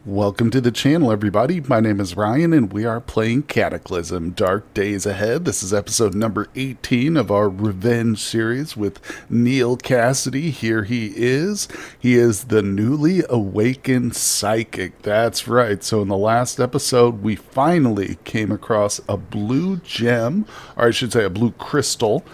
Welcome to the channel, everybody. My name is Ryan, and we are playing Cataclysm, Dark Days Ahead. This is episode number 18 of our Revenge series with Neil Cassidy. Here he is. He is the newly awakened psychic. That's right. So in the last episode, we finally came across a blue gem, or I should say a blue crystal,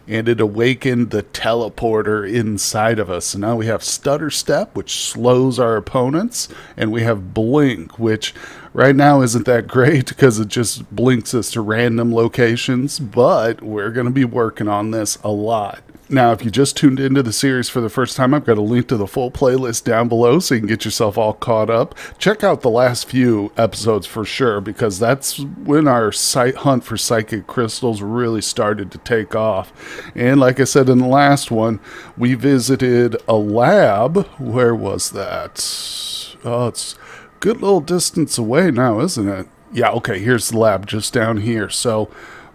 and it awakened the teleporter inside of us. So now we have Stutter Step, which slows our opponents, and we have Blink, which right now isn't that great because it just blinks us to random locations, but we're going to be working on this a lot. Now, if you just tuned into the series for the first time, I've got a link to the full playlist down below so you can get yourself all caught up. Check out the last few episodes for sure, because that's when our hunt for psychic crystals really started to take off. And like I said in the last one, we visited a lab. Where was that? Oh, it's a good little distance away now, isn't it? Yeah, okay, here's the lab just down here. So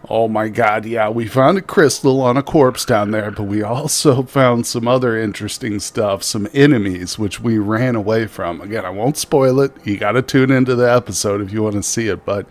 oh my god, yeah, we found a crystal on a corpse down there, but we also found some other interesting stuff, some enemies, which we ran away from. Again, I won't spoil it. You got to tune into the episode if you want to see it, but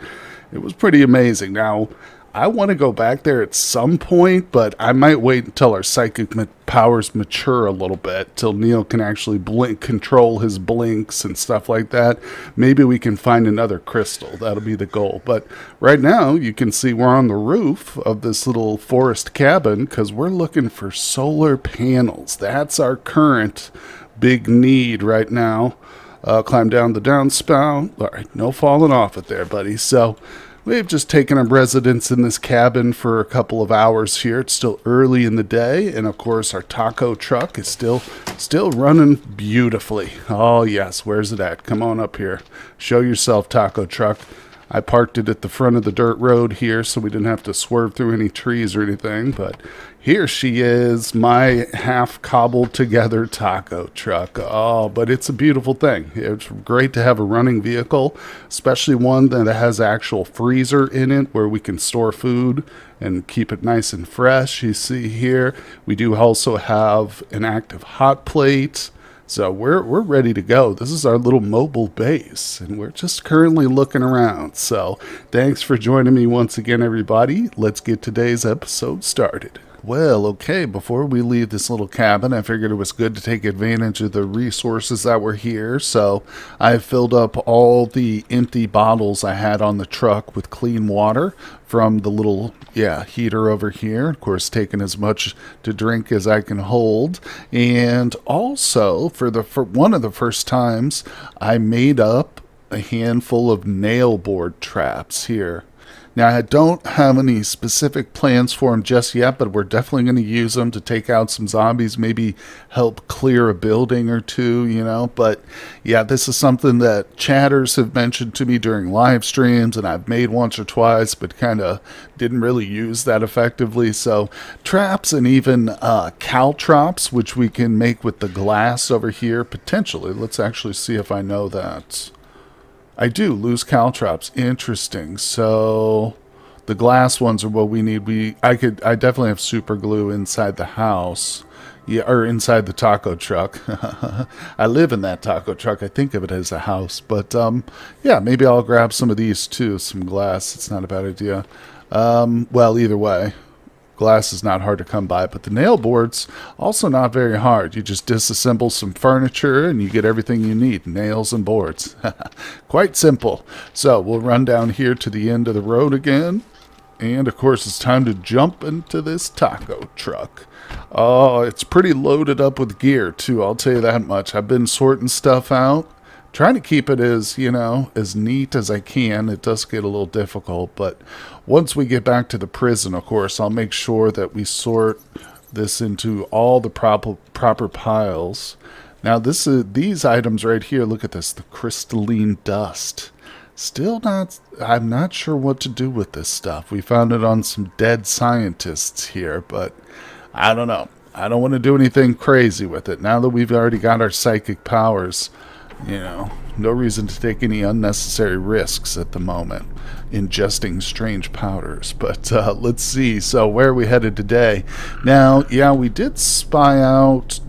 it was pretty amazing. Now, I want to go back there at some point, but I might wait until our psychic powers mature a little bit, till Neil can actually control his blinks and stuff like that. Maybe we can find another crystal. That'll be the goal. But right now, you can see we're on the roof of this little forest cabin because we're looking for solar panels. That's our current big need right now. Climb down the downspout. All right, no falling off it there, buddy. So we've just taken up residence in this cabin for a couple of hours here. It's still early in the day, and of course our taco truck is still running beautifully. Oh yes, where's it at? Come on up here. Show yourself, taco truck. I parked it at the front of the dirt road here so we didn't have to swerve through any trees or anything, but here she is, my half cobbled together taco truck. Oh, but it's a beautiful thing. It's great to have a running vehicle, especially one that has actual freezer in it where we can store food and keep it nice and fresh. You see here, we do also have an active hot plate. So we're ready to go. This is our little mobile base, and we're just currently looking around. So thanks for joining me once again, everybody. Let's get today's episode started. Well, okay, before we leave this little cabin, I figured it was good to take advantage of the resources that were here. So I filled up all the empty bottles I had on the truck with clean water from the little, heater over here. Of course, taking as much to drink as I can hold. And also, for one of the first times, I made up a handful of nail board traps here. Now, I don't have any specific plans for them just yet, but we're definitely going to use them to take out some zombies, maybe help clear a building or two, you know. But yeah, this is something that chatters have mentioned to me during live streams, and I've made once or twice, but kind of didn't really use that effectively. So traps and even caltrops, which we can make with the glass over here, potentially. Let's actually see if I know that. I do lose caltrops. Interesting. So the glass ones are what we need. I definitely have super glue inside the house. Yeah, or inside the taco truck. I live in that taco truck. I think of it as a house. But yeah, maybe I'll grab some of these too. Some glass. It's not a bad idea. Well, either way, glass is not hard to come by, but the nail boards also not very hard. You just disassemble some furniture and you get everything you need, nails and boards. Quite simple. So we'll run down here to the end of the road again, and of course it's time to jump into this taco truck. Oh, it's pretty loaded up with gear too, I'll tell you that much. I've been sorting stuff out, trying to keep it as, as neat as I can. It does get a little difficult, but once we get back to the prison, of course, I'll make sure that we sort this into all the proper piles. Now, these items right here, look at this, the crystalline dust. I'm not sure what to do with this stuff. We found it on some dead scientists here, but I don't know. I don't want to do anything crazy with it. Now that we've already got our psychic powers, no reason to take any unnecessary risks at the moment ingesting strange powders. But let's see. So where are we headed today? Now, yeah, we did spy out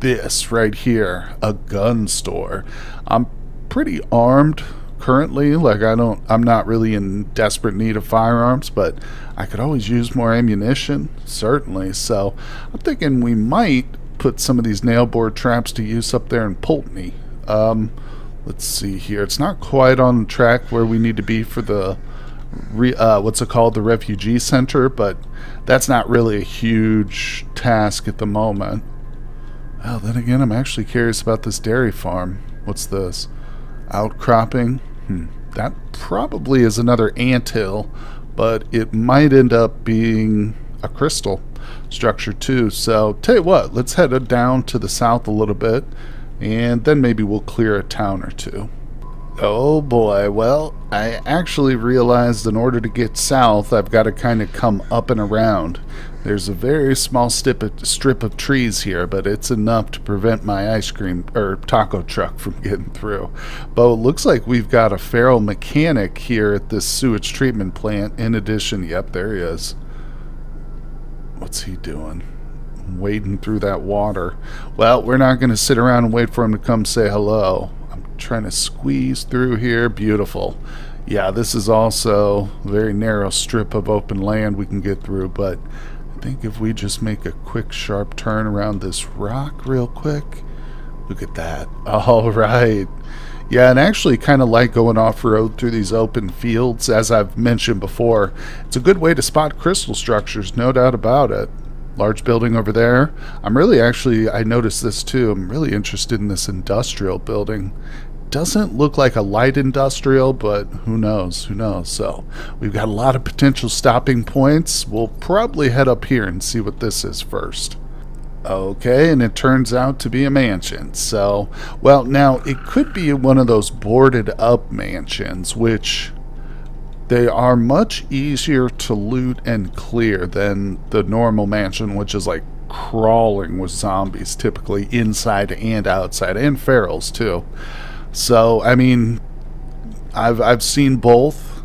this right here, a gun store. I'm pretty armed currently. Like I'm not really in desperate need of firearms, but I could always use more ammunition, certainly. So I'm thinking we might put some of these nail board traps to use up there in Pulteney. Let's see here. It's not quite on track where we need to be for the what's it called, the refugee center, but that's not really a huge task at the moment. Well, then again, I'm actually curious about this dairy farm. What's this? Outcropping? That probably is another anthill, but it might end up being a crystal structure too. So tell you what, let's head down to the south a little bit, and then maybe we'll clear a town or two. Oh boy, well, I actually realized in order to get south, I've got to kind of come up and around. There's a very small strip of trees here, but it's enough to prevent my ice cream or taco truck from getting through. But it looks like we've got a feral mechanic here at this sewage treatment plant. In addition, yep, there he is. What's he doing? Wading through that water. Well, we're not going to sit around and wait for him to come say hello. I'm trying to squeeze through here. Beautiful. Yeah, this is also a very narrow strip of open land we can get through, but I think if we just make a quick sharp turn around this rock real quick. Look at that. All right. Yeah, and actually kind of like going off-road through these open fields. As I've mentioned before, it's a good way to spot crystal structures, no doubt about it. Large building over there. I noticed this too. I'm really interested in this industrial building. Doesn't look like a light industrial, but who knows? Who knows? So we've got a lot of potential stopping points. We'll probably head up here and see what this is first. Okay, and it turns out to be a mansion. So, well, now it could be one of those boarded up mansions, which they are much easier to loot and clear than the normal mansion, which is like crawling with zombies, typically inside and outside, and ferals too. So, I mean, I've seen both.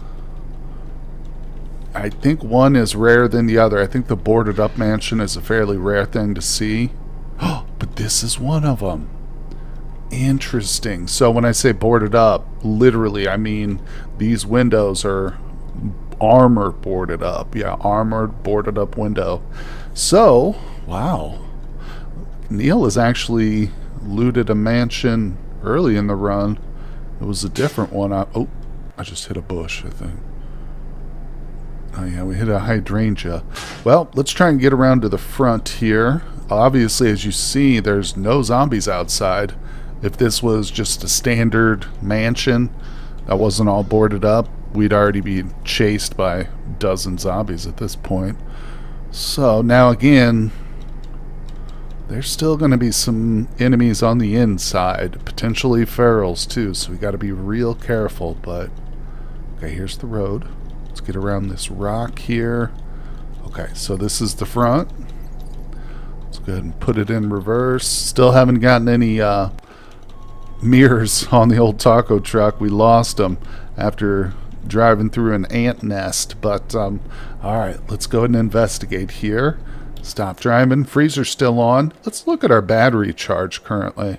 I think one is rarer than the other. I think the boarded up mansion is a fairly rare thing to see. Oh, but this is one of them. Interesting. So when I say boarded up, literally, I mean these windows are armor boarded up. Yeah, armored boarded up window. So, wow. Neil has actually looted a mansion early in the run. It was a different one. Oh, I just hit a bush, I think. Oh yeah, we hit a hydrangea. Well, let's try and get around to the front here. Obviously, as you see, there's no zombies outside. If this was just a standard mansion that wasn't all boarded up, we'd already be chased by a dozen zombies at this point. So now again, there's still going to be some enemies on the inside, potentially ferals too, so we got to be real careful. But okay, here's the road. Let's get around this rock here. Okay, so this is the front. Let's go ahead and put it in reverse. Still haven't gotten any mirrors on the old taco truck. We lost them after driving through an ant nest. But alright, let's go ahead and investigate here. Stop driving. Freezer's still on. Let's look at our battery charge currently.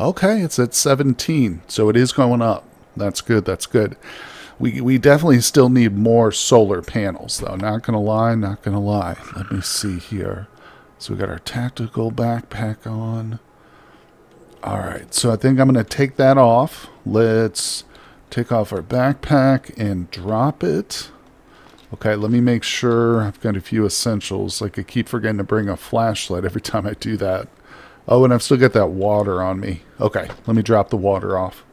Okay, it's at 17, so it is going up. That's good, that's good. We definitely still need more solar panels, though. Not gonna lie, not gonna lie. Let me see here. So we got our tactical backpack on. Alright, so I think I'm gonna take that off. Let's take off our backpack and drop it. Okay, let me make sure I've got a few essentials. Like, I keep forgetting to bring a flashlight every time I do that. Oh, and I've still got that water on me. Okay, let me drop the water off.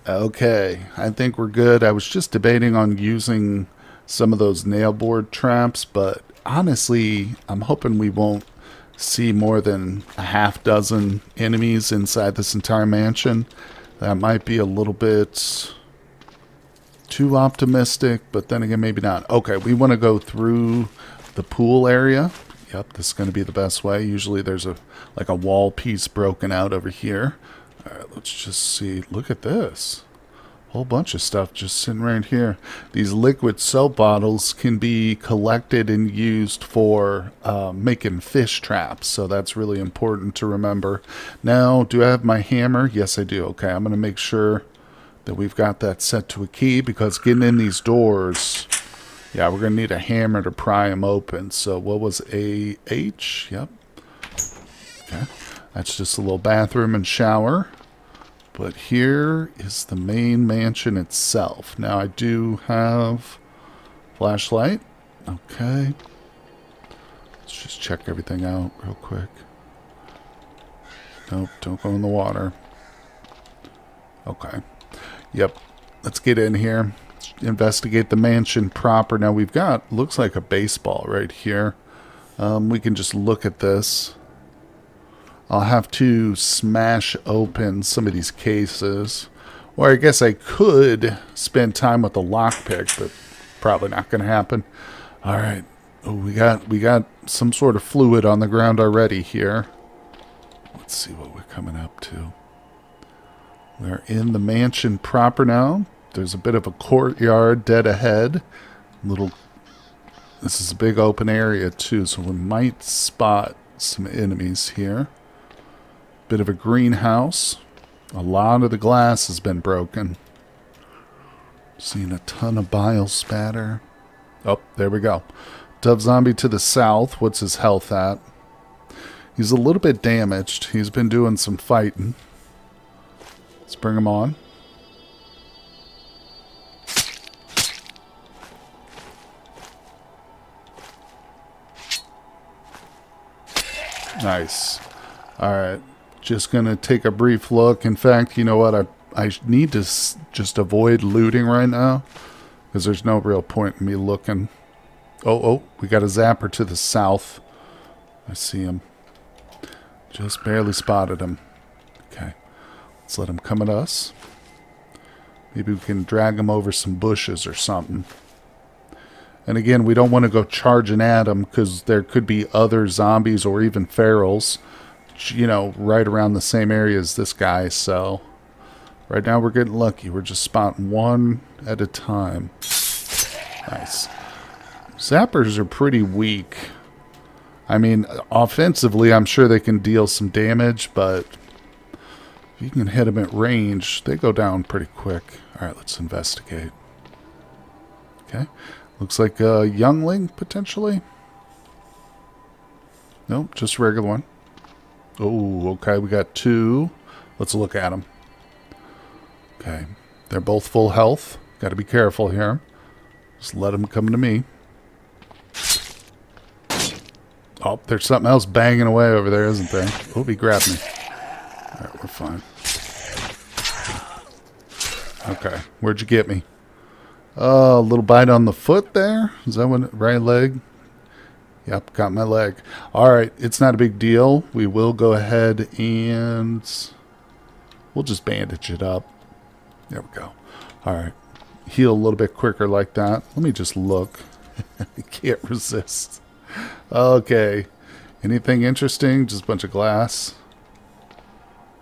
Okay, I think we're good. I was just debating on using some of those nail board traps, but honestly, I'm hoping we won't see more than a half dozen enemies inside this entire mansion. That might be a little bit too optimistic, but then again, maybe not. Okay, we want to go through the pool area. Yep, this is going to be the best way. Usually there's like a wall piece broken out over here. All right, let's just see. Look at this. Whole bunch of stuff just sitting right here. These liquid soap bottles can be collected and used for making fish traps, so that's really important to remember. Now, do I have my hammer? Yes, I do. Okay, I'm going to make sure that we've got that set to a key, because getting in these doors, yeah, we're going to need a hammer to pry them open. So what was AH? Yep. Okay. That's just a little bathroom and shower. But here is the main mansion itself. Now I do have flashlight. Okay. Let's just check everything out real quick. Nope, don't go in the water. Okay. Yep. Let's get in here. Let's investigate the mansion proper. Now we've got, looks like a baseball right here. We can just look at this. I'll have to smash open some of these cases. Or I guess I could spend time with the lockpick, but probably not going to happen. All right. Oh, we got some sort of fluid on the ground already here. Let's see what we're coming up to. We're in the mansion proper now. There's a bit of a courtyard dead ahead. This is a big open area too, so we might spot some enemies here. Bit of a greenhouse. A lot of the glass has been broken. Seeing a ton of bile spatter. Oh, there we go. Dove zombie to the south. What's his health at? He's a little bit damaged. He's been doing some fighting. Let's bring him on. Nice. Alright. Just going to take a brief look. In fact, you know what? I need to just avoid looting right now, because there's no real point in me looking. Oh, we got a zapper to the south. I see him. Just barely spotted him. Okay. Let's let him come at us. Maybe we can drag him over some bushes or something. And again, we don't want to go charging at him, because there could be other zombies or even ferals, you know, right around the same area as this guy. So right now we're getting lucky. We're just spotting one at a time. Nice. Zappers are pretty weak. I mean, offensively, I'm sure they can deal some damage, but if you can hit them at range, they go down pretty quick. All right, let's investigate. Okay. Looks like a youngling, potentially. Nope, just a regular one. Oh, okay, we got two. Let's look at them. Okay, they're both full health. Got to be careful here. Just let them come to me. Oh, there's something else banging away over there, isn't there? Oh, he grabbed me. All right, we're fine. Okay, where'd you get me? A little bite on the foot there. Is that one? Right leg? Yep, got my leg. All right, it's not a big deal. We will go ahead and we'll just bandage it up. There we go. All right, heal a little bit quicker like that. Let me just look. I can't resist. Okay, anything interesting? Just a bunch of glass.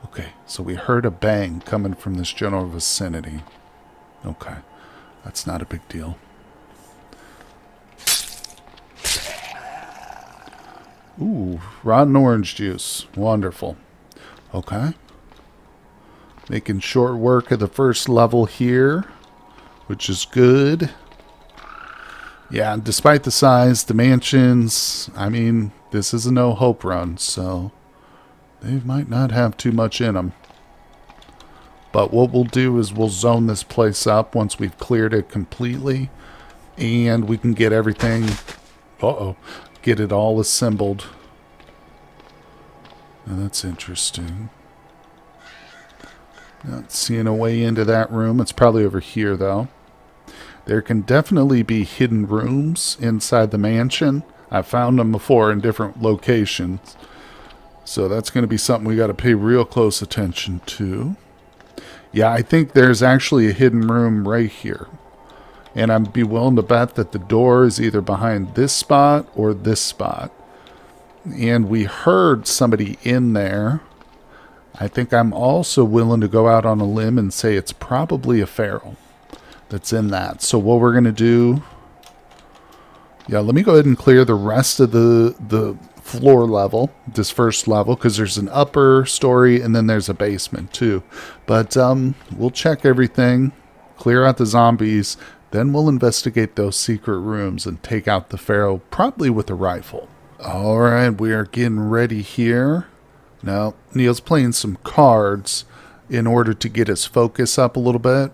Okay, so we heard a bang coming from this general vicinity. Okay, that's not a big deal. Ooh, rotten orange juice. Wonderful. Okay. Making short work of the first level here, which is good. Yeah, despite the size, the mansions, I mean, this is a no-hope run, so they might not have too much in them. But what we'll do is we'll zone this place up once we've cleared it completely, and we can get everything... get it all assembled. Now that's interesting. Not seeing a way into that room. It's probably over here, though. There can definitely be hidden rooms inside the mansion. I've found them before in different locations. So that's going to be something we got to pay real close attention to. Yeah, I think there's actually a hidden room right here. And I'd be willing to bet that the door is either behind this spot or this spot. And we heard somebody in there. I think I'm also willing to go out on a limb and say it's probably a feral that's in that. So what we're going to do... Yeah, let me go ahead and clear the rest of the floor level, this first level, because there's an upper story and then there's a basement too. But we'll check everything, clear out the zombies, then we'll investigate those secret rooms and take out the Pharaoh, probably with a rifle. All right, we are getting ready here. Now, Neil's playing some cards in order to get his focus up a little bit.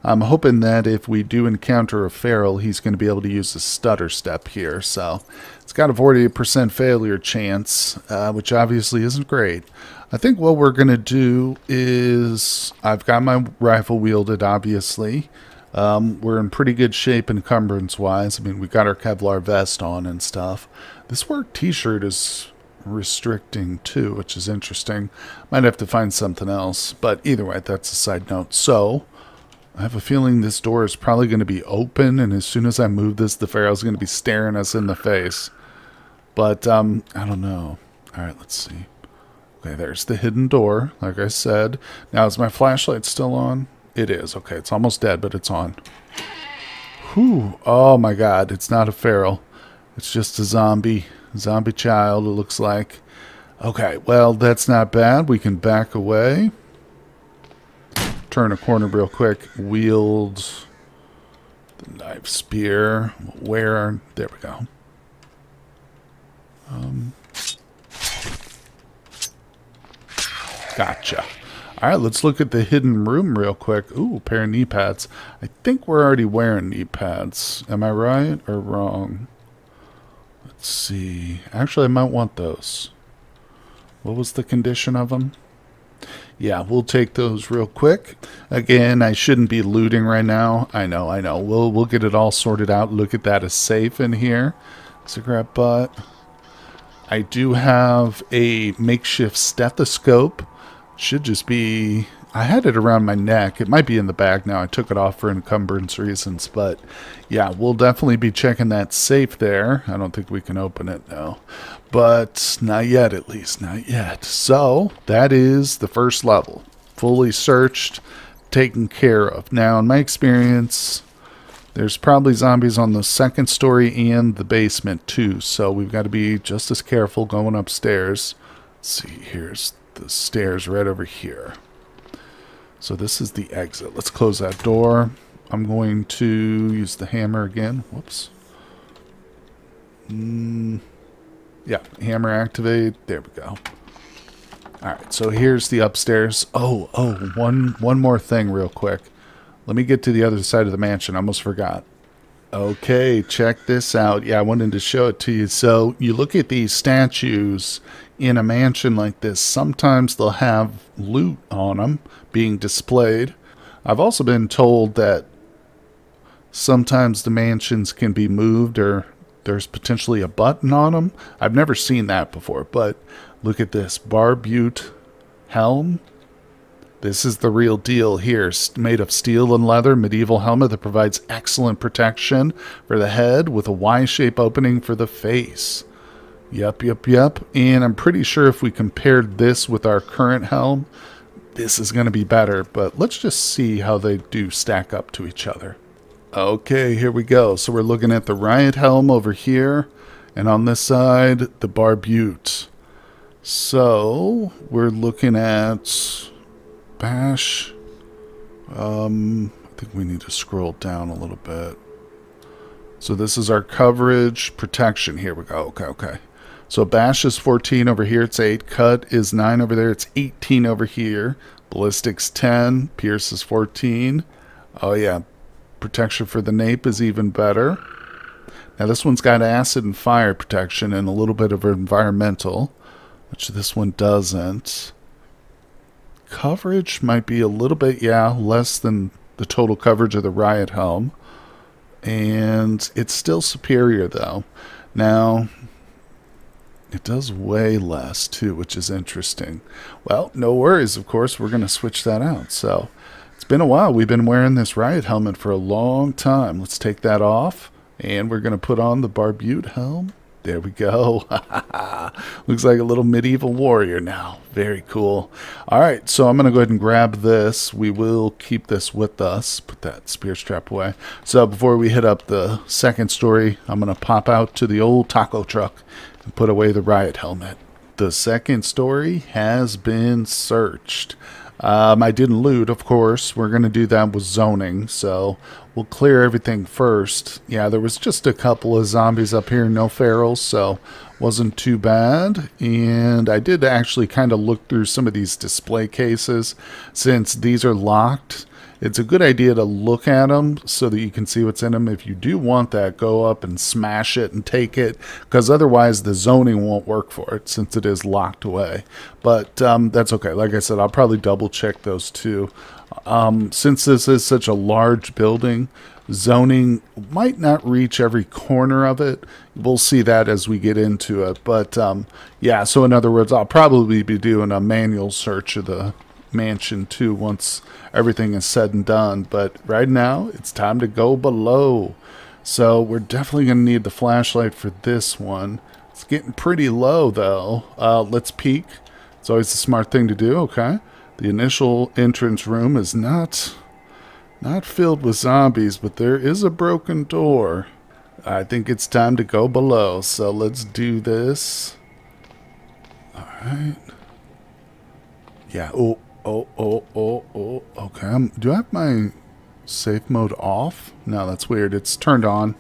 I'm hoping that if we do encounter a feral, he's going to be able to use the stutter step here. So it's got a 48% failure chance, which obviously isn't great. I think what we're going to do is, I've got my rifle wielded, obviously. We're in pretty good shape encumbrance-wise. I mean, we got our Kevlar vest on and stuff. This work t-shirt is restricting too, which is interesting. Might have to find something else. But either way, that's a side note. So I have a feeling this door is probably going to be open, and as soon as I move this, the Pharaoh's going to be staring us in the face. But, I don't know. Alright, let's see. Okay, there's the hidden door, like I said. Now, is my flashlight still on? It is. Okay, it's almost dead, but it's on. Whew. Oh my god, it's not a feral. It's just a zombie child, it looks like. Okay, well, that's not bad. We can back away. Turn a corner real quick, wield the knife spear. Where? There we go. Gotcha. All right, let's look at the hidden room real quick. Ooh, a pair of knee pads. I think we're already wearing knee pads. Am I right or wrong? Let's see. Actually, I might want those. What was the condition of them? Yeah, we'll take those real quick. Again, I shouldn't be looting right now. I know. We'll get it all sorted out. Look at that, a safe in here. Cigarette butt. I do have a makeshift stethoscope. Should just be... I had it around my neck. It might be in the bag now. I took it off for encumbrance reasons. But yeah, we'll definitely be checking that safe there. I don't think we can open it now. But not yet, at least. Not yet. So that is the first level. Fully searched, taken care of. Now, in my experience, there's probably zombies on the second story and the basement too. So we've got to be just as careful going upstairs. Let's see, here's the stairs right over here. So this is the exit. Let's close that door. I'm going to use the hammer again. Whoops. Yeah, hammer activate. There we go. Alright, so here's the upstairs. One more thing real quick. Let me get to the other side of the mansion. I almost forgot. Okay, check this out. Yeah, I wanted to show it to you. So you look at these statues in a mansion like this. Sometimes they'll have loot on them being displayed. I've also been told that sometimes the mansions can be moved, or there's potentially a button on them. I've never seen that before, but look at this barbute helm. This is the real deal here. Made of steel and leather, medieval helmet that provides excellent protection for the head with a Y-shape opening for the face. Yep. And I'm pretty sure if we compared this with our current helm, this is going to be better. But let's just see how they do stack up to each other. Okay, here we go. So we're looking at the riot helm over here, and on this side, the barbute. So we're looking at bash. I think we need to scroll down a little bit. So this is our coverage protection. Here we go. Okay. So bash is 14 over here. It's 8. Cut is 9 over there. It's 18 over here. Ballistics 10. Pierce is 14. Oh yeah. Protection for the nape is even better. Now this one's got acid and fire protection and a little bit of environmental, which this one doesn't. Coverage might be a little bit, less than the total coverage of the riot helm. And it's still superior though. Now, it does way less too, which is interesting. Well, no worries, of course, we're going to switch that out. So, it's been a while. We've been wearing this riot helmet for a long time. Let's take that off, and we're going to put on the barbute helm. There we go. Looks like a little medieval warrior now. Very cool. All right, so I'm going to go ahead and grab this. We will keep this with us. Put that spear strap away. So before we hit up the second story, I'm going to pop out to the old taco truck and put away the riot helmet. The second story has been searched. I didn't loot, of course. We're going to do that with zoning, so we'll clear everything first. Yeah, there was just a couple of zombies up here, no ferals, so wasn't too bad. And I did actually kind of look through some of these display cases. Since these are locked, it's a good idea to look at them so that you can see what's in them. If you do want that, go up and smash it and take it, because otherwise the zoning won't work for it since it is locked away. But that's okay. Like I said, I'll probably double check those too. Since this is such a large building, zoning might not reach every corner of it. We'll see that as we get into it. But yeah, so in other words, I'll probably be doing a manual search of the mansion too once everything is said and done. But right now it's time to go below, so we're definitely going to need the flashlight for this one. It's getting pretty low though. Let's peek. It's always a smart thing to do. Okay, the initial entrance room is not filled with zombies, but there is a broken door. I think it's time to go below, so let's do this. All right. Yeah. Okay. Do I have my safe mode off? No, that's weird. It's turned on.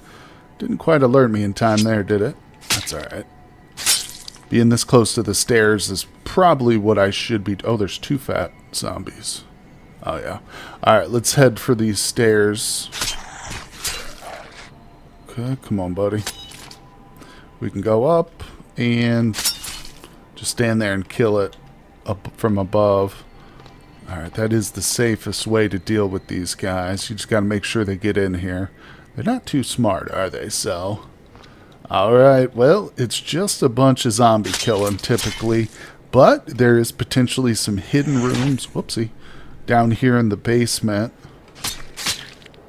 Didn't quite alert me in time there, did it? That's alright. Being this close to the stairs is probably what I should be. Oh, there's two fat zombies. Oh, yeah. Alright, let's head for these stairs. Okay, come on, buddy. We can go up and just stand there and kill it up from above. Alright, that is the safest way to deal with these guys. You just got to make sure they get in here. They're not too smart, are they? So, alright, well, it's just a bunch of zombie killing typically, but there is potentially some hidden rooms, whoopsie, down here in the basement.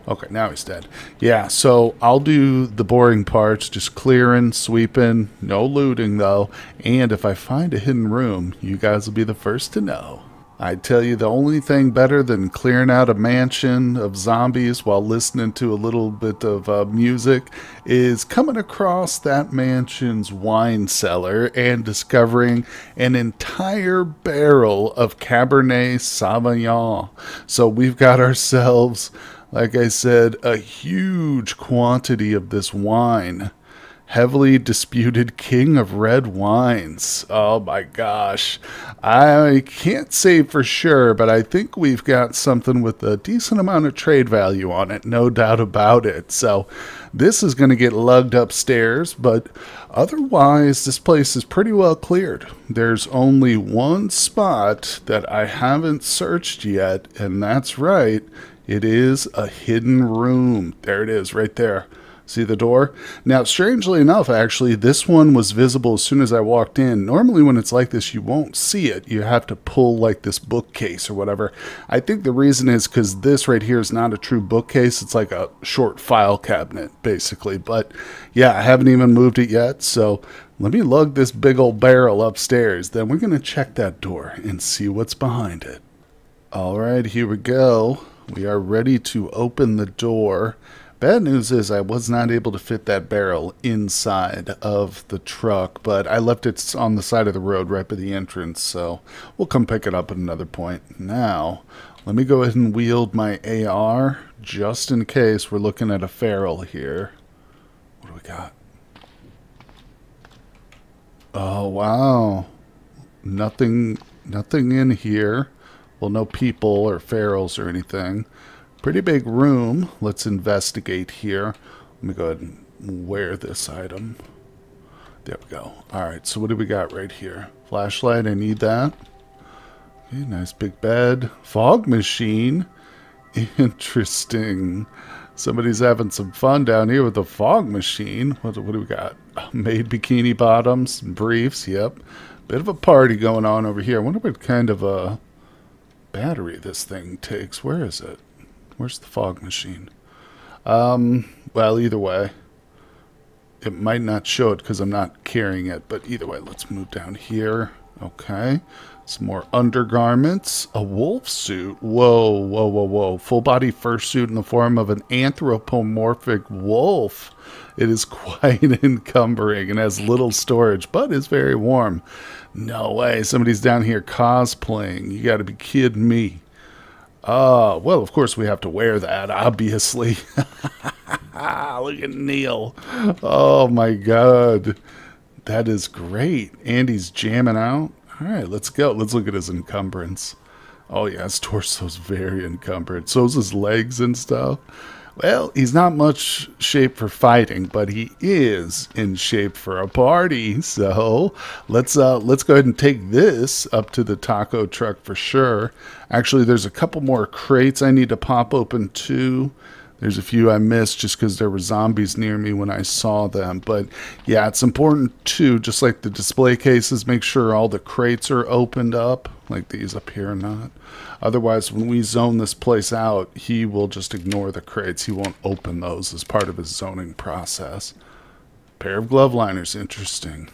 Okay, now he's dead. Yeah, so I'll do the boring parts, just clearing, sweeping, no looting though, and if I find a hidden room, you guys will be the first to know. I tell you, the only thing better than clearing out a mansion of zombies while listening to a little bit of music is coming across that mansion's wine cellar and discovering an entire barrel of Cabernet Sauvignon. So we've got ourselves, like I said, a huge quantity of this wine. Heavily disputed king of red wines. Oh my gosh. I can't say for sure, but I think we've got something with a decent amount of trade value on it, no doubt about it. So this is going to get lugged upstairs, but otherwise this place is pretty well cleared. There's only one spot that I haven't searched yet, and that's right, it is a hidden room. There it is right there. See the door? Now, strangely enough, actually, this one was visible as soon as I walked in. Normally, when it's like this, you won't see it. You have to pull, like, this bookcase or whatever. I think the reason is because this right here is not a true bookcase. It's like a short file cabinet, basically. But, yeah, I haven't even moved it yet. So, let me lug this big old barrel upstairs. Then we're going to check that door and see what's behind it. All right, here we go. We are ready to open the door. Bad news is I was not able to fit that barrel inside of the truck, but I left it on the side of the road right by the entrance, so we'll come pick it up at another point. Now, let me go ahead and wield my AR just in case we're looking at a feral here. What do we got? Oh, wow. Nothing in here. Well, no people or ferals or anything. Pretty big room. Let's investigate here. Let me go ahead and wear this item. There we go. Alright, so what do we got right here? Flashlight, I need that. Okay, nice big bed. Fog machine. Interesting. Somebody's having some fun down here with the fog machine. What do we got? Made bikini bottoms, briefs, yep. Bit of a party going on over here. I wonder what kind of a battery this thing takes. Where is it? Where's the fog machine? Well, either way, it might not show it because I'm not carrying it, but either way, let's move down here. Okay, some more undergarments, a wolf suit. Whoa, whoa, whoa, whoa. Full body fursuit in the form of an anthropomorphic wolf. It is quite encumbering and has little storage, but is very warm. No way, somebody's down here cosplaying. You gotta be kidding me. Well, of course we have to wear that, obviously. Look at Neil. Oh my god. That is great. Andy's jamming out. All right, let's go. Let's look at his encumbrance. Oh yeah, his torso's very encumbered. So's his legs and stuff. Well, he's not much shape for fighting, but he is in shape for a party. So let's go ahead and take this up to the taco truck for sure. Actually, there's a couple more crates I need to pop open too. There's a few I missed just because there were zombies near me when I saw them. But yeah, it's important too, just like the display cases, make sure all the crates are opened up, like these up here or not. Otherwise, when we zone this place out, he will just ignore the crates. He won't open those as part of his zoning process. Pair of glove liners, interesting.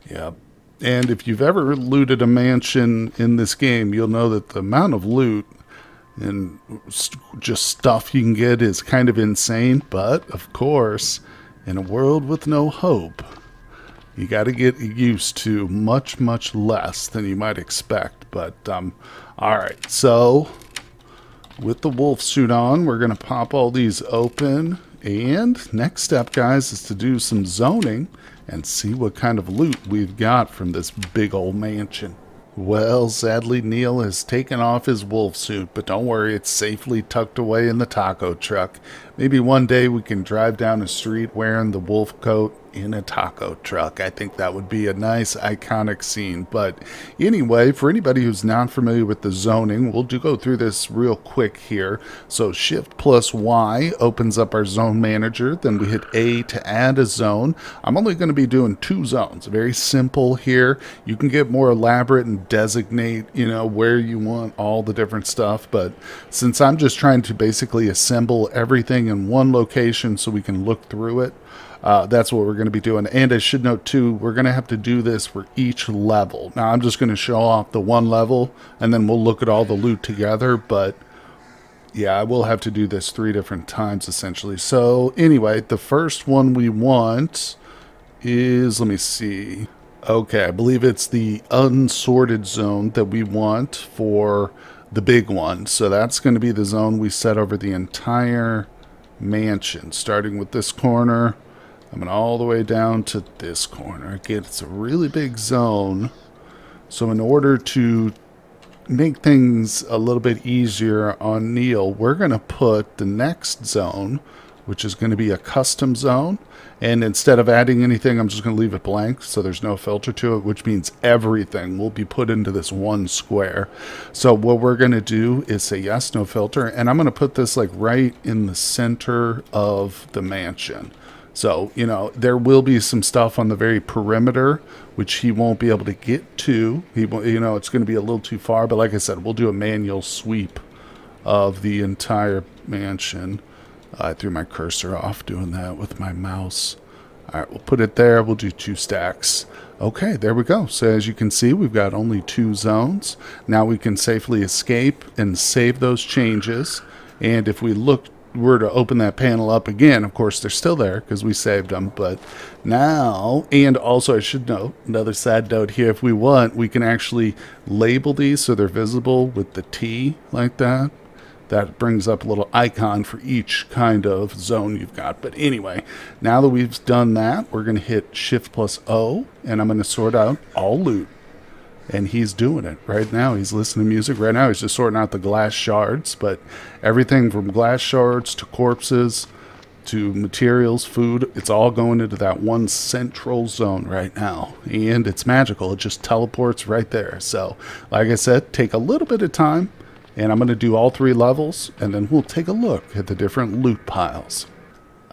Yep. And if you've ever looted a mansion in this game, you'll know that the amount of loot and just stuff you can get is kind of insane. But of course, in a world with no hope, you got to get used to much less than you might expect. But all right, so with the wolf suit on, we're gonna pop all these open, and next step, guys, is to do some zoning and see what kind of loot we've got from this big old mansion. Well, sadly, Neil has taken off his wolf suit, but don't worry, it's safely tucked away in the taco truck. Maybe one day we can drive down the street wearing the wolf coat in a taco truck. I think that would be a nice, iconic scene. But anyway, for anybody who's not familiar with the zoning, we'll go through this real quick here. So Shift plus Y opens up our zone manager. Then we hit A to add a zone. I'm only going to be doing 2 zones. Very simple here. You can get more elaborate and designate, you know, where you want all the different stuff. But since I'm just trying to basically assemble everything in one location so we can look through it, that's what we're going to be doing. And I should note too, we're going to have to do this for each level. Now I'm just going to show off the one level and then we'll look at all the loot together. But yeah, I will have to do this 3 different times essentially. So anyway, the first one we want is, let me see. Okay, I believe it's the unsorted zone that we want for the big one. So that's going to be the zone we set over the entire mansion, starting with this corner. I'm going all the way down to this corner. Again, it's a really big zone. So in order to make things a little bit easier on Neil, we're going to put the next zone, which is going to be a custom zone. And instead of adding anything, I'm just going to leave it blank so there's no filter to it, which means everything will be put into this one square. So what we're going to do is say yes, no filter. And I'm going to put this like right in the center of the mansion. So, you know, there will be some stuff on the very perimeter, which he won't be able to get to. He won't, you know, it's going to be a little too far. But like I said, we'll do a manual sweep of the entire mansion. I threw my cursor off doing that with my mouse. All right, we'll put it there. We'll do 2 stacks. Okay, there we go. So as you can see, we've got only 2 zones. Now we can safely escape and save those changes. And if we were to open that panel up again, of course they're still there because we saved them. But now, and also I should note, another side note here, if we want, we can actually label these so they're visible with the T like that. That brings up a little icon for each kind of zone you've got. But anyway, now that we've done that, we're going to hit Shift plus O, and I'm going to sort out all loot. And he's doing it right now. He's listening to music. Right now he's just sorting out the glass shards. But everything from glass shards to corpses to materials, food, it's all going into that one central zone right now. And it's magical. It just teleports right there. So, like I said, take a little bit of time. And I'm going to do all 3 levels, and then we'll take a look at the different loot piles.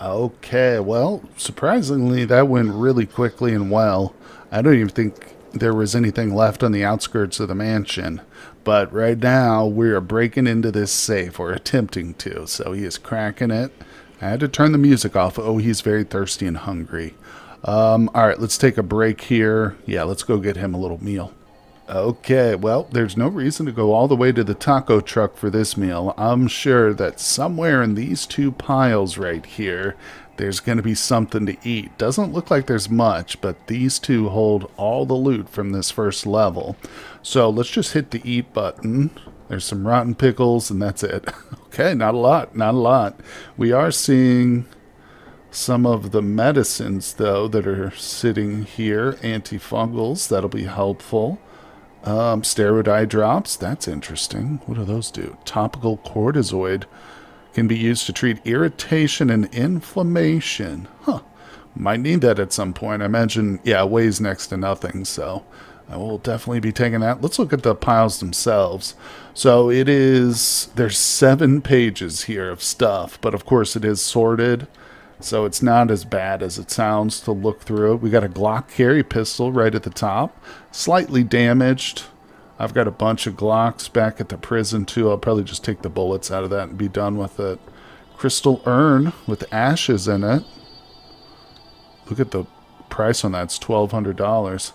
Okay, well, surprisingly, that went really quickly and well. I don't even think there was anything left on the outskirts of the mansion. But right now, we are breaking into this safe, or attempting to. So he is cracking it. I had to turn the music off. Oh, he's very thirsty and hungry. All right, let's take a break here. Yeah, let's go get him a little meal. Okay, well, there's no reason to go all the way to the taco truck for this meal. I'm sure that somewhere in these two piles right here, there's going to be something to eat. Doesn't look like there's much, but these two hold all the loot from this first level. So let's just hit the eat button. There's some rotten pickles, and that's it. Okay, not a lot, not a lot. We are seeing some of the medicines, though, that are sitting here. Antifungals, that'll be helpful. Steroid eye drops, that's interesting. What do those do? Topical cortisoid can be used to treat irritation and inflammation. Huh. Might need that at some point. I imagine, yeah, it weighs next to nothing, so I will definitely be taking that. Let's look at the piles themselves. So it is, there's 7 pages here of stuff, but of course it is sorted, so it's not as bad as it sounds to look through. We got a Glock carry pistol right at the top, slightly damaged. I've got a bunch of Glocks back at the prison too. I'll probably just take the bullets out of that and be done with it. Crystal urn with ashes in it. Look at the price on that, it's $1,200.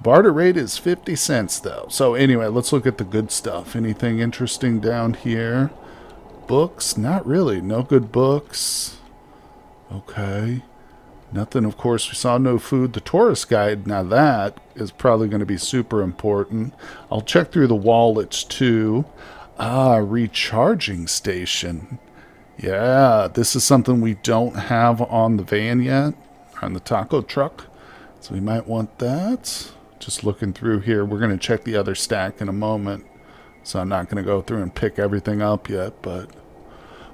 Barter rate is 50 cents though. So anyway, let's look at the good stuff. Anything interesting down here? Books? Not really. No good books. Okay. Nothing, of course. We saw no food. The tourist guide, now that is probably going to be super important. I'll check through the wallets too. Ah, recharging station. Yeah, this is something we don't have on the van yet, on the taco truck. So we might want that. Just looking through here. We're going to check the other stack in a moment. So I'm not going to go through and pick everything up yet, but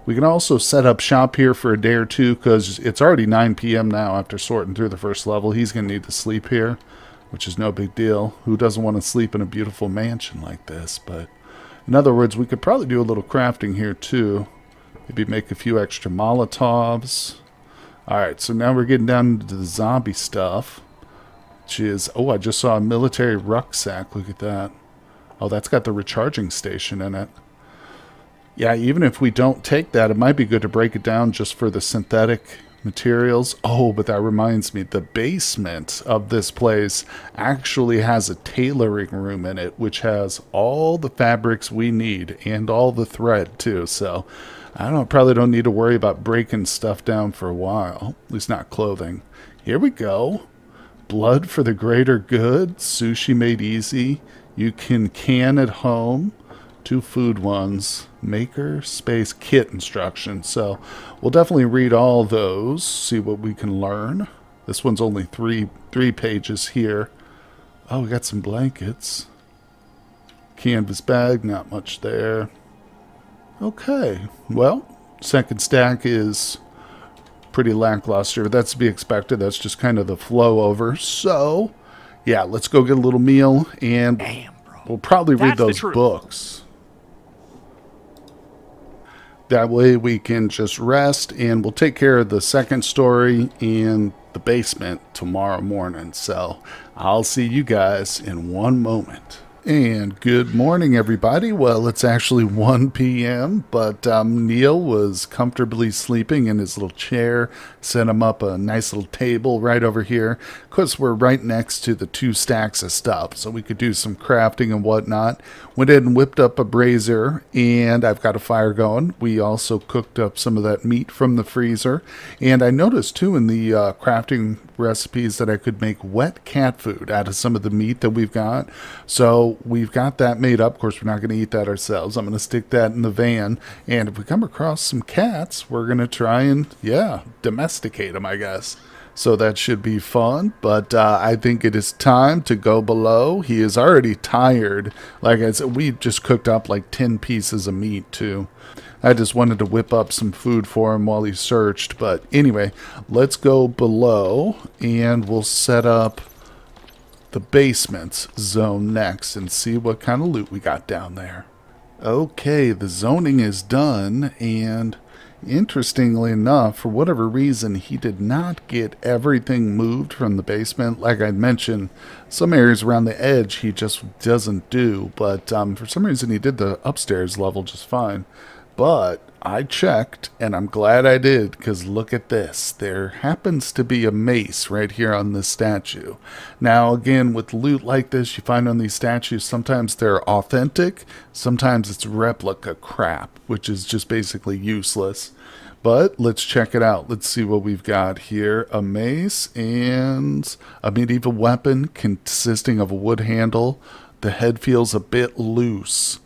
we can also set up shop here for a day or two because it's already 9 p.m. now after sorting through the first level. He's going to need to sleep here, which is no big deal. Who doesn't want to sleep in a beautiful mansion like this? But in other words, we could probably do a little crafting here too. Maybe make a few extra Molotovs. Alright, so now we're getting down to the zombie stuff, which is, oh, I just saw a military rucksack. Look at that. Oh, that's got the recharging station in it. Yeah, even if we don't take that, it might be good to break it down just for the synthetic materials. Oh, but that reminds me, the basement of this place actually has a tailoring room in it, which has all the fabrics we need and all the thread too. So I probably don't need to worry about breaking stuff down for a while, at least not clothing. Here we go. Blood for the greater good. Sushi made easy. You can at home. 2 food ones. Maker space kit instructions. So we'll definitely read all those, see what we can learn. This one's only three pages here. Oh, we got some blankets. Canvas bag, not much there. Okay, well, second stack is pretty lackluster, but that's to be expected. That's just kind of the flow over. So, yeah, let's go get a little meal, and we'll probably read those books. That way we can just rest, and we'll take care of the second story and the basement tomorrow morning. So I'll see you guys in one moment. And good morning, everybody. Well, it's actually 1 p.m., but Neil was comfortably sleeping in his little chair. Set him up a nice little table right over here. Of course, we're right next to the 2 stacks of stuff, so we could do some crafting and whatnot. Went in and whipped up a brazier, and I've got a fire going. We also cooked up some of that meat from the freezer. And I noticed, too, in the crafting recipes that I could make wet cat food out of some of the meat that we've got. So we've got that made up. Of course, we're not going to eat that ourselves. I'm going to stick that in the van. And if we come across some cats, we're going to try and, yeah, domesticate them, I guess. So that should be fun. But I think it is time to go below. He is already tired. Like I said, we just cooked up like 10 pieces of meat, too. I just wanted to whip up some food for him while he searched. But anyway, let's go below and we'll set up the basement zone next and see what kind of loot we got down there. Okay, the zoning is done, and interestingly enough, for whatever reason, he did not get everything moved from the basement. Like I mentioned, some areas around the edge he just doesn't do, but for some reason he did the upstairs level just fine. But I checked, and I'm glad I did, because look at this. There happens to be a mace right here on this statue. Now, again, with loot like this you find on these statues, sometimes they're authentic, sometimes it's replica crap, which is just basically useless. But let's check it out. Let's see what we've got here. A mace and a medieval weapon consisting of a wood handle. The head feels a bit loose.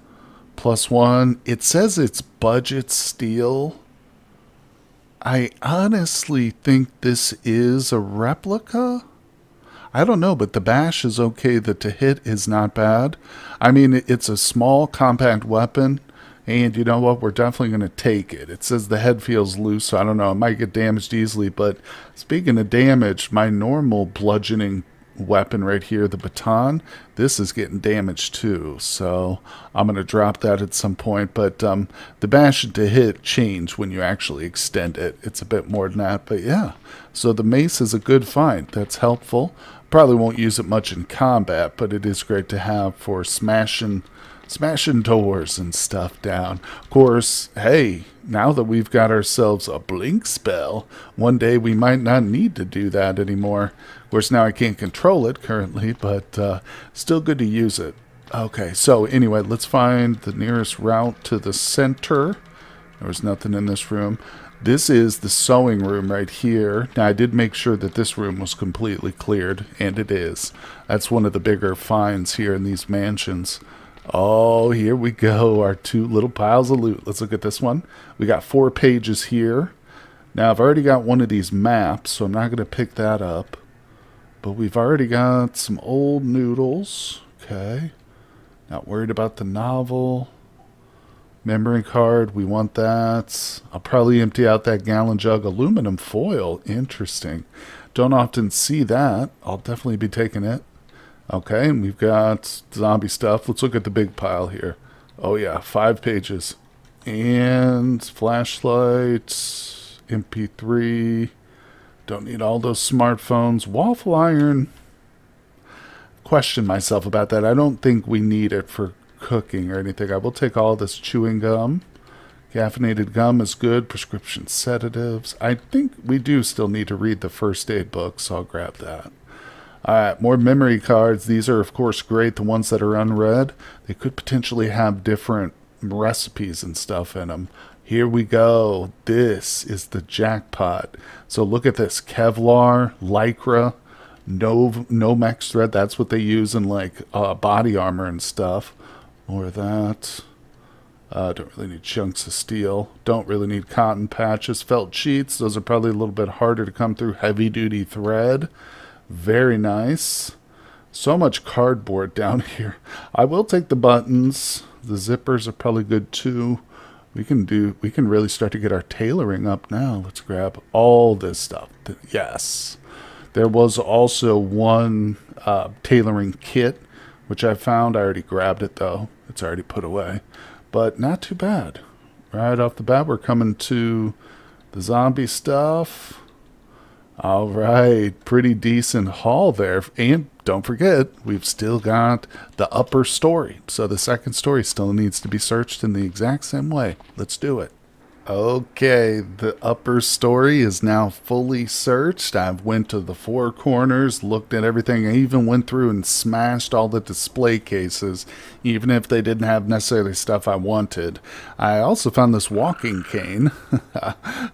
+1. It says it's budget steel. I honestly think this is a replica. I don't know, but the bash is okay. The to hit is not bad. I mean, it's a small, compact weapon. And you know what? We're definitely going to take it. It says the head feels loose, so I don't know. It might get damaged easily. But speaking of damage, my normal bludgeoning weapon right here, the baton, this is getting damaged too. So I'm going to drop that at some point. But the bash to hit change when you actually extend it. It's a bit more than that. But yeah, so the mace is a good find. That's helpful. Probably won't use it much in combat, but it is great to have for smashing doors and stuff down. Of course, hey, now that we've got ourselves a blink spell, one day we might not need to do that anymore. Of course, now I can't control it currently, but still good to use it. Okay, so anyway, let's find the nearest route to the center. There was nothing in this room. This is the sewing room right here. Now, I did make sure that this room was completely cleared, and it is. That's one of the bigger finds here in these mansions. Oh, here we go. Our two little piles of loot. Let's look at this one. We got 4 pages here. Now, I've already got one of these maps, so I'm not going to pick that up. But we've already got some old noodles. Okay. Not worried about the novel. Memory card. We want that. I'll probably empty out that gallon jug. Aluminum foil. Interesting. Don't often see that. I'll definitely be taking it. Okay, and we've got zombie stuff. Let's look at the big pile here. Oh yeah, 5 pages. And flashlights, MP3. Don't need all those smartphones. Waffle iron. Question myself about that. I don't think we need it for cooking or anything. I will take all this chewing gum. Caffeinated gum is good. Prescription sedatives. I think we do still need to read the first aid book, so I'll grab that. Alright, more memory cards. These are, of course, great. The ones that are unread, they could potentially have different recipes and stuff in them. Here we go. This is the jackpot. So look at this. Kevlar, Lycra, Nomex thread. That's what they use in, like, body armor and stuff. More of that. Don't really need chunks of steel. Don't really need cotton patches. Felt sheets. Those are probably a little bit harder to come through. Heavy-duty thread. Very nice. So much cardboard down here. I will take the buttons. The zippers are probably good too. We can really start to get our tailoring up now. Let's grab all this stuff. Yes. There was also one tailoring kit, which I found. I already grabbed it though. It's already put away. But not too bad. Right off the bat, we're coming to the zombie stuff. All right, pretty decent haul there. And don't forget, we've still got the upper story. So the second story still needs to be searched in the exact same way. Let's do it. Okay, the upper story is now fully searched. I've went to the 4 corners, looked at everything. I even went through and smashed all the display cases, even if they didn't have necessarily stuff I wanted. I also found this walking cane.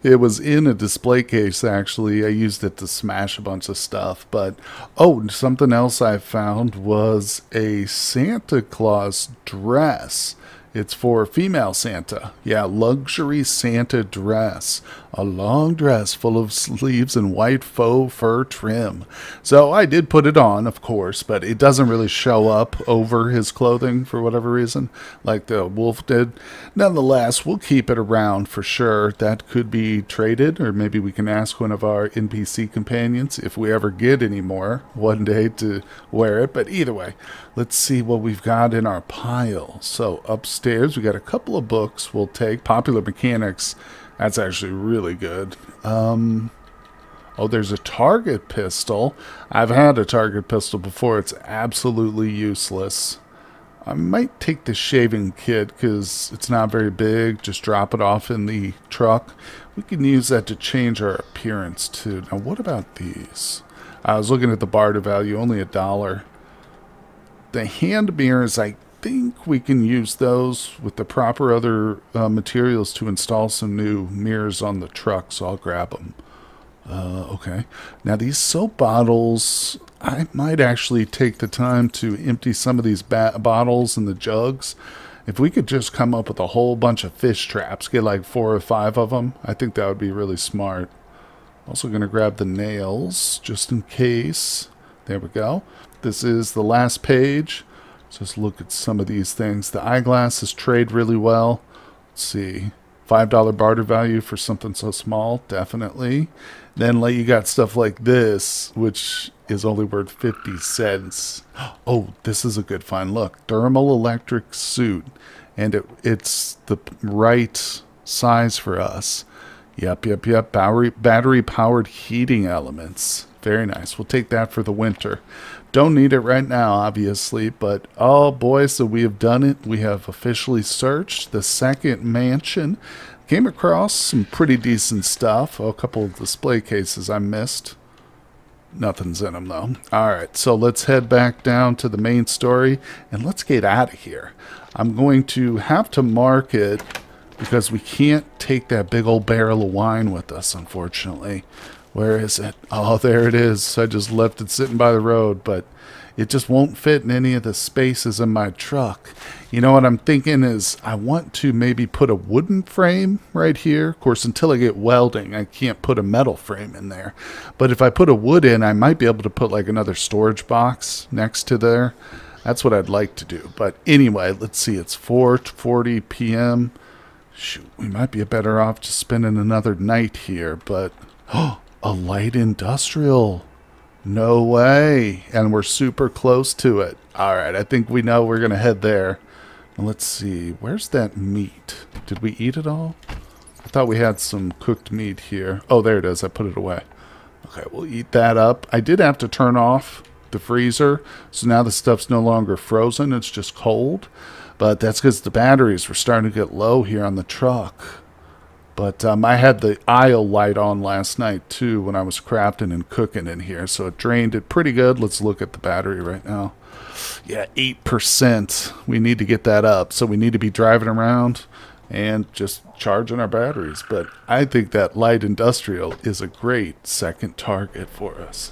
It was in a display case, actually. I used it to smash a bunch of stuff. But, oh, something else I found was a Santa Claus dress. It's for female Santa. Yeah, luxury Santa dress. A long dress full of sleeves and white faux fur trim. So I did put it on, of course, but it doesn't really show up over his clothing for whatever reason, like the wolf did. Nonetheless, we'll keep it around for sure. That could be traded, or maybe we can ask one of our NPC companions if we ever get any more one day to wear it. But either way, let's see what we've got in our pile. So upstairs, we got a couple of books we'll take. Popular Mechanics. That's actually really good. Oh, there's a target pistol. I've had a target pistol before. It's absolutely useless. I might take the shaving kit because it's not very big. Just drop it off in the truck. We can use that to change our appearance too. Now, what about these? I was looking at the barter value, only $1. The hand mirrors, I think we can use those with the proper other materials to install some new mirrors on the truck, so I'll grab them. Okay. Now, these soap bottles, I might actually take the time to empty some of these bottles and the jugs. If we could just come up with a whole bunch of fish traps, get like 4 or 5 of them, I think that would be really smart. Also going to grab the nails just in case. There we go. This is the last page. Just look at some of these things. The eyeglasses trade really well. Let's see. $5 barter value for something so small, definitely. Then you got stuff like this, which is only worth 50 cents. Oh, this is a good find. Look, thermal electric suit, and it's the right size for us. Yep. Battery powered heating elements. Very nice. We'll take that for the winter. Don't need it right now, obviously, but oh boy, so we have done it. We have officially searched the second mansion. Came across some pretty decent stuff. Oh, a couple of display cases I missed. Nothing's in them, though. All right, so let's head back down to the main story, and let's get out of here. I'm going to have to mark it because we can't take that big old barrel of wine with us, unfortunately. Where is it? Oh, there it is. I just left it sitting by the road, but it just won't fit in any of the spaces in my truck. You know what I'm thinking is I want to maybe put a wooden frame right here. Of course, until I get welding, I can't put a metal frame in there. But if I put a wood in, I might be able to put like another storage box next to there. That's what I'd like to do. But anyway, let's see. It's 4:40 p.m. Shoot, we might be better off just spending another night here. But, oh, a light industrial. No way. And we're super close to it. All right, I think we know we're going to head there. Let's see. Where's that meat? Did we eat it all? I thought we had some cooked meat here. Oh, there it is. I put it away. Okay, we'll eat that up. I did have to turn off the freezer, so now the stuff's no longer frozen. It's just cold. But that's because the batteries were starting to get low here on the truck. But I had the aisle light on last night, too, when I was crafting and cooking in here. So it drained it pretty good. Let's look at the battery right now. Yeah, 8%. We need to get that up. So we need to be driving around and just charging our batteries. But I think that light industrial is a great second target for us.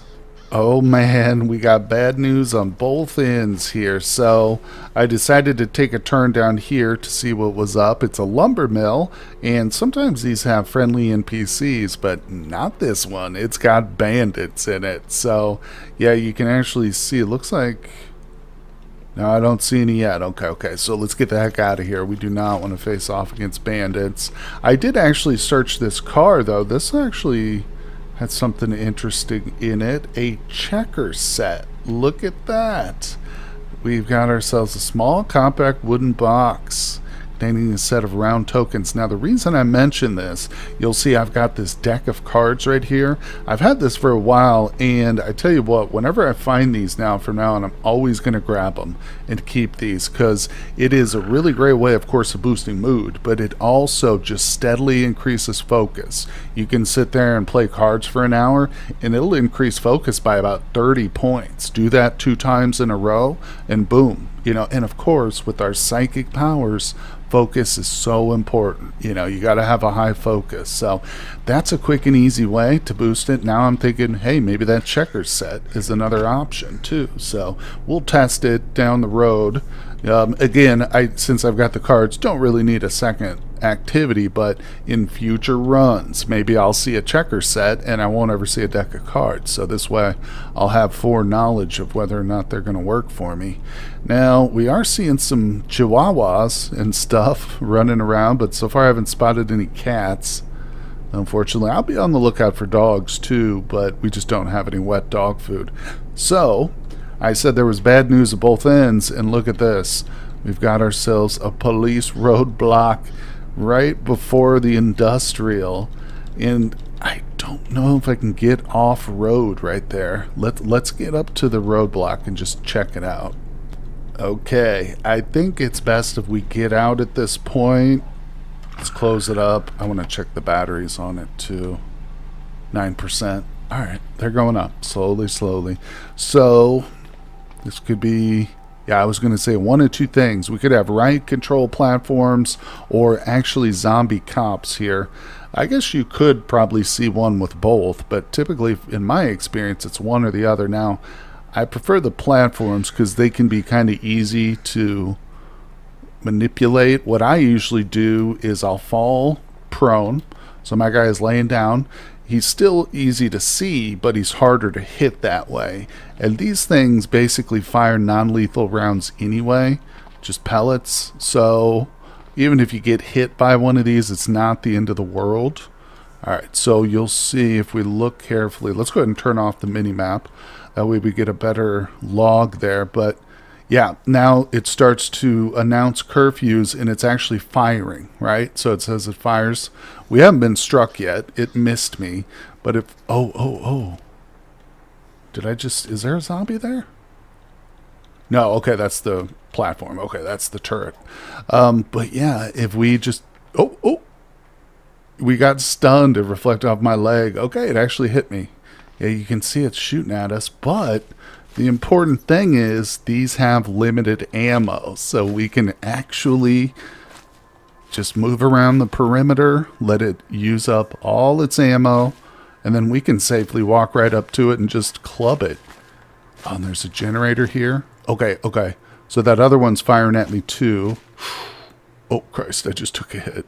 Oh man, we got bad news on both ends here. So I decided to take a turn down here to see what was up. It's a lumber mill, and sometimes these have friendly NPCs, but not this one. It's got bandits in it. So yeah, you can actually see, it looks like, no, I don't see any yet. Okay, so let's get the heck out of here. We do not want to face off against bandits. I did actually search this car, though. This actually had something interesting in it. A checker set. Look at that. We've got ourselves a small, compact wooden box containing a set of round tokens. Now, the reason I mention this, you'll see I've got this deck of cards right here. I've had this for a while, and I tell you what, whenever I find these now from now on, I'm always going to grab them and keep these, because it is a really great way, of course, of boosting mood, but it also just steadily increases focus. You can sit there and play cards for an hour, and it'll increase focus by about 30 points. Do that 2 times in a row, and boom. You know, and of course, with our psychic powers, focus is so important. You know, you got to have a high focus. So that's a quick and easy way to boost it. Now I'm thinking, hey, maybe that checkers set is another option too. So we'll test it down the road. Again, since I've got the cards, don't really need a second activity, but in future runs, maybe I'll see a checker set and I won't ever see a deck of cards. So this way I'll have foreknowledge of whether or not they're going to work for me. Now, we are seeing some chihuahuas and stuff running around, but so far I haven't spotted any cats. Unfortunately, I'll be on the lookout for dogs too, but we just don't have any wet dog food. So I said there was bad news at both ends, and look at this. We've got ourselves a police roadblock right before the industrial, and I don't know if I can get off road right there. Let's get up to the roadblock and just check it out. Okay, I think it's best if we get out at this point. Let's close it up. I want to check the batteries on it too. 9%. Alright, they're going up slowly, slowly. So, this could be, yeah, I was going to say one of two things. We could have riot control platforms or actually zombie cops here. I guess you could probably see one with both, but typically, in my experience, it's one or the other. Now, I prefer the platforms because they can be kind of easy to manipulate. What I usually do is I'll fall prone, so my guy is laying down. He's still easy to see, but he's harder to hit that way. And these things basically fire non-lethal rounds anyway, just pellets. So even if you get hit by one of these, it's not the end of the world. Alright, so you'll see if we look carefully. Let's go ahead and turn off the mini-map. That way we get a better log there. But yeah, now it starts to announce curfews and it's actually firing, right? So it says it fires. We haven't been struck yet. It missed me. But if, oh. Did I just, is there a zombie there? No, okay, that's the platform. Okay, that's the turret. But yeah, if we just, we got stunned. It reflected off my leg. Okay, it actually hit me. Yeah, you can see it's shooting at us, but the important thing is these have limited ammo, so we can actually just move around the perimeter, let it use up all its ammo, and then we can safely walk right up to it and just club it. Oh, and there's a generator here. Okay. So that other one's firing at me too. Oh, Christ, I just took a hit.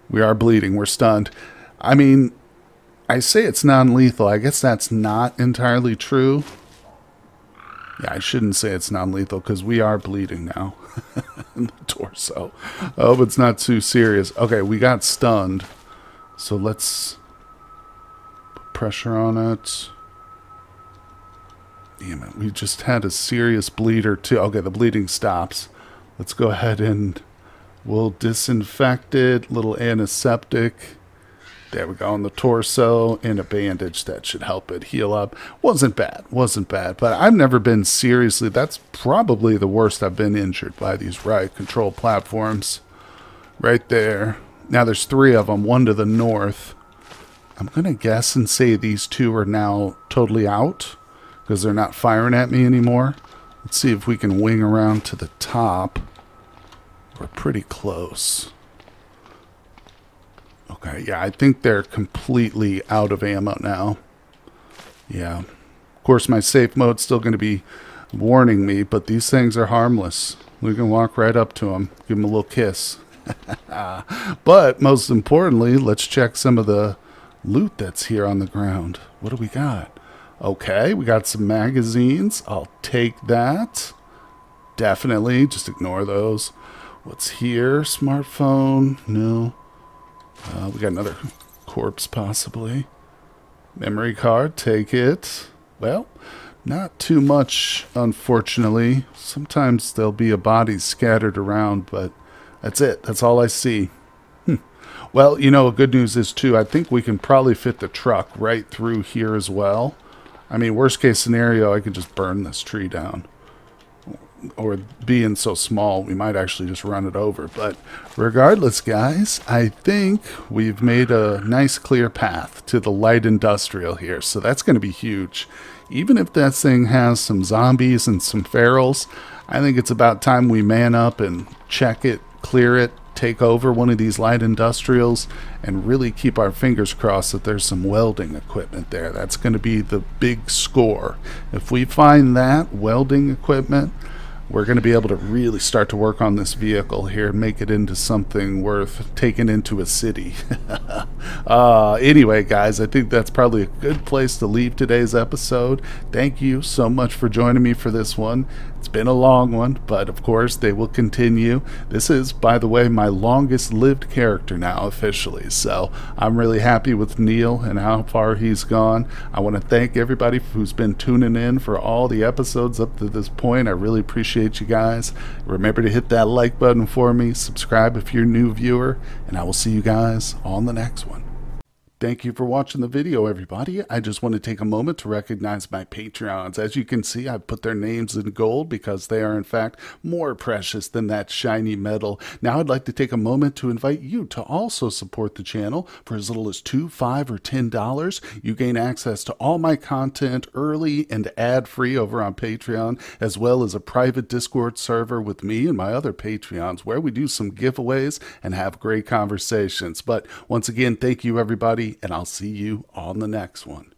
We are bleeding. We're stunned. I mean, I say it's non-lethal. I guess that's not entirely true. Yeah, I shouldn't say it's non-lethal because we are bleeding now in the torso. Oh, but it's not too serious. Okay, we got stunned. So let's put pressure on it. Damn it, we just had a serious bleeder too. Okay, the bleeding stops. Let's go ahead and we'll disinfect it. Little antiseptic. There we go, on the torso, and a bandage that should help it heal up. Wasn't bad, but I've never been seriously, that's probably the worst I've been injured by these riot control platforms. Right there. Now there's 3 of them, one to the north. I'm going to guess and say these 2 are now totally out, because they're not firing at me anymore. Let's see if we can wing around to the top. We're pretty close. Okay, yeah, I think they're completely out of ammo now. Yeah. Of course, my safe mode's still going to be warning me, but these things are harmless. We can walk right up to them, give them a little kiss. But, most importantly, let's check some of the loot that's here on the ground. What do we got? Okay, we got some magazines. I'll take that. Definitely. Just ignore those. What's here? Smartphone? No. We got another corpse, possibly. Memory card, take it. Well, not too much, unfortunately. Sometimes there'll be a body scattered around, but that's it. That's all I see. Well, you know, good news is, too, I think we can probably fit the truck right through here as well. I mean, worst case scenario, I could just burn this tree down. Or being so small, we might actually just run it over. But regardless, guys, I think we've made a nice clear path to the light industrial here. So that's going to be huge. Even if that thing has some zombies and some ferals, I think it's about time we man up and check it, clear it, take over one of these light industrials, and really keep our fingers crossed that there's some welding equipment there. That's going to be the big score. If we find that welding equipment, we're going to be able to really start to work on this vehicle here and make it into something worth taking into a city. Anyway, guys, I think that's probably a good place to leave today's episode. Thank you so much for joining me for this one. It's been a long one, but of course they will continue. This is, by the way, my longest lived character now officially, so I'm really happy with Neil and how far he's gone. I want to thank everybody who's been tuning in for all the episodes up to this point. I really appreciate you guys. Remember to hit that like button for me, subscribe if you're a new viewer, and I will see you guys on the next one. Thank you for watching the video, everybody. I just want to take a moment to recognize my Patreons. As you can see, I've put their names in gold because they are, in fact, more precious than that shiny metal. Now, I'd like to take a moment to invite you to also support the channel for as little as $2, $5, or $10. You gain access to all my content early and ad-free over on Patreon, as well as a private Discord server with me and my other Patreons where we do some giveaways and have great conversations. But once again, thank you, everybody, and I'll see you on the next one.